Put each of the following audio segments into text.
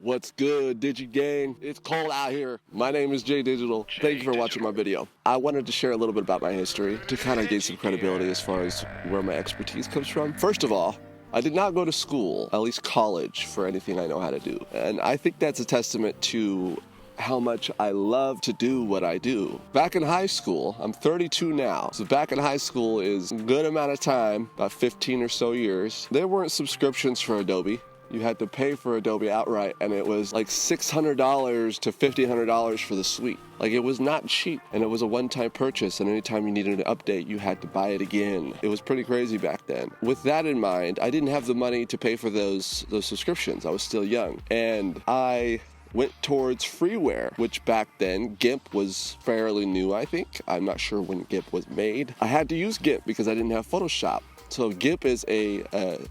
What's good, DigiGang? It's cold out here. My name is Jay Digital. Thank you for watching my video. I wanted to share a little bit about my history to kind of gain some credibility as far as where my expertise comes from. First of all, I did not go to school, at least college, for anything I know how to do. And I think that's a testament to how much I love to do what I do. Back in high school, I'm 32 now, so back in high school is a good amount of time, about 15 or so years. There weren't subscriptions for Adobe. You had to pay for Adobe outright, and it was like $600 to $1,500 for the suite. Like, it was not cheap, and it was a one-time purchase, and anytime you needed an update, you had to buy it again. It was pretty crazy back then. With that in mind, I didn't have the money to pay for those subscriptions. I was still young, and I went towards freeware, which back then, GIMP was fairly new, I think. I'm not sure when GIMP was made. I had to use GIMP because I didn't have Photoshop. So GIMP is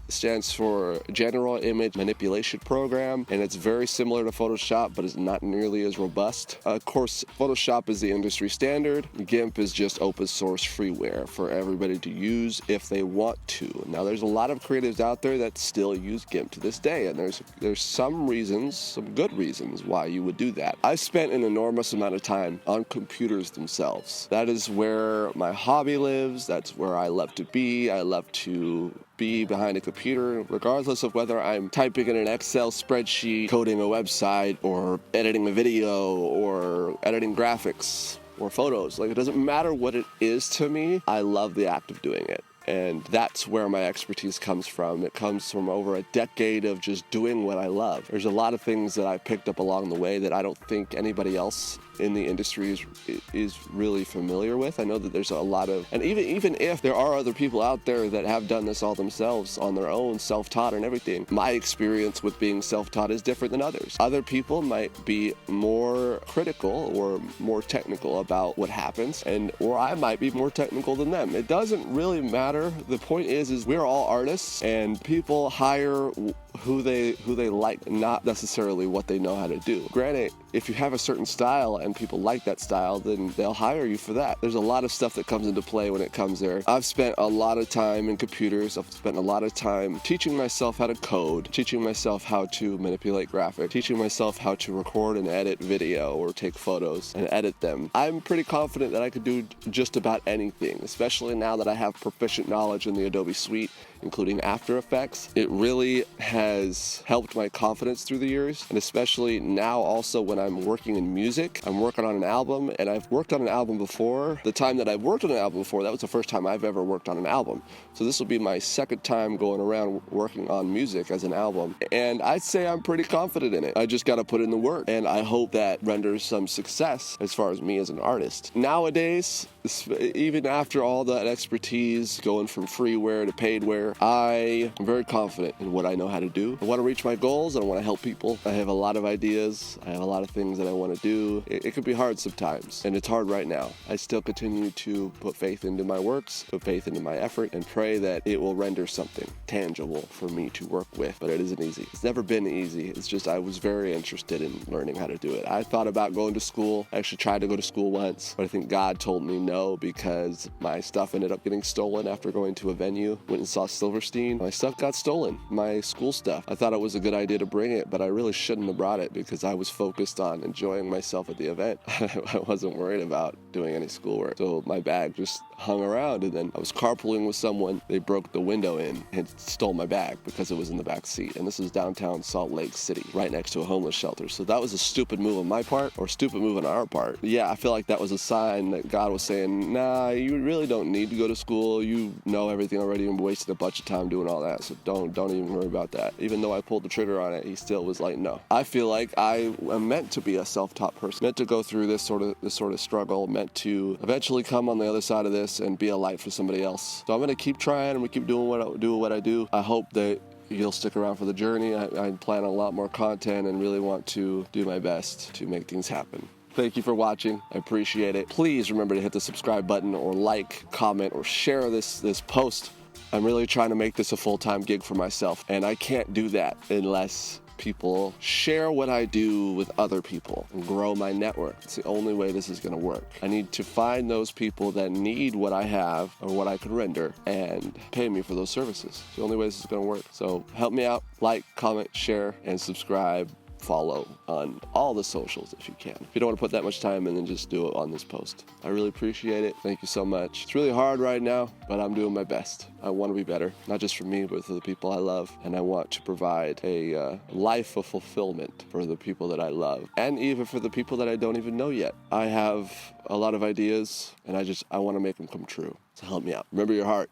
stands for General Image Manipulation Program, and it's very similar to Photoshop, but it's not nearly as robust. Of course, Photoshop is the industry standard. GIMP is just open source freeware for everybody to use if they want to. Now, there's a lot of creatives out there that still use GIMP to this day, and there's some reasons, some good reasons why you would do that. I've spent an enormous amount of time on computers themselves. That is where my hobby lives. That's where I love to be. I love to be behind a computer, regardless of whether I'm typing in an Excel spreadsheet, coding a website, or editing a video, or editing graphics, or photos. Like, it doesn't matter what it is to me, I love the act of doing it. And that's where my expertise comes from. It comes from over a decade of just doing what I love. There's a lot of things that I picked up along the way that I don't think anybody else in the industry is really familiar with. I know that there's a lot of, and even if there are other people out there that have done this all themselves on their own, self-taught and everything, my experience with being self-taught is different than others. Other people might be more critical or more technical about what happens, or I might be more technical than them. It doesn't really matter. The point is we're all artists, and people hire who they like, not necessarily what they know how to do. Granted, if you have a certain style and people like that style, then they'll hire you for that. There's a lot of stuff that comes into play when it comes there. I've spent a lot of time in computers. I've spent a lot of time teaching myself how to code, teaching myself how to manipulate graphics, teaching myself how to record and edit video or take photos and edit them. I'm pretty confident that I could do just about anything, especially now that I have proficient knowledge in the Adobe suite, including After Effects. It really has helped my confidence through the years, and especially now also when I'm working in music. I'm working on an album, and I've worked on an album before. The time that I've worked on an album before, that was the first time I've ever worked on an album. So this will be my second time going around working on music as an album, and I'd say I'm pretty confident in it. I just got to put in the work, and I hope that renders some success as far as me as an artist. Nowadays, even after all that expertise going from freeware to paidware, I am very confident in what I know how to do. I want to reach my goals, and I want to help people. I have a lot of ideas. I have a lot of things that I want to do. It could be hard sometimes, and it's hard right now. I still continue to put faith into my works, put faith into my effort, and pray that it will render something tangible for me to work with, but it isn't easy. It's never been easy. It's just I was very interested in learning how to do it. I thought about going to school. I actually tried to go to school once, but I think God told me no because my stuff ended up getting stolen after going to a venue. Went and saw Silverstein. My stuff got stolen, my school stuff. I thought it was a good idea to bring it, but I really shouldn't have brought it because I was focused on enjoying myself at the event. I wasn't worried about doing any schoolwork. So my bag just hung around, and then I was carpooling with someone. They broke the window in and stole my bag because it was in the back seat. And this is downtown Salt Lake City, right next to a homeless shelter. So that was a stupid move on my part, or stupid move on our part. Yeah, I feel like that was a sign that God was saying, nah, you really don't need to go to school. You know everything already and wasted a bunch of time doing all that. So don't even worry about that. Even though I pulled the trigger on it, he still was like, no. I feel like I am meant to be a self-taught person, meant to go through this sort of struggle, meant to eventually come on the other side of this and be a light for somebody else. So I'm going to keep trying, and we keep doing what I do. I hope that you'll stick around for the journey. I plan on a lot more content and really want to do my best to make things happen. Thank you for watching. I appreciate it. Please remember to hit the subscribe button, or like, comment, or share this post. I'm really trying to make this a full-time gig for myself, and I can't do that unless people share what I do with other people and grow my network. It's the only way this is going to work. I need to find those people that need what I have or what I can render and pay me for those services. It's the only way this is going to work. So help me out, like, comment, share, and subscribe. follow on all the socials if you can. If you don't want to put that much time in, then just do it on this post. I really appreciate it. Thank you so much. It's really hard right now, but I'm doing my best. I want to be better, not just for me, but for the people I love. And I want to provide a life of fulfillment for the people that I love, and even for the people that I don't even know yet. I have a lot of ideas, and I want to make them come true. So help me out. Remember your heart.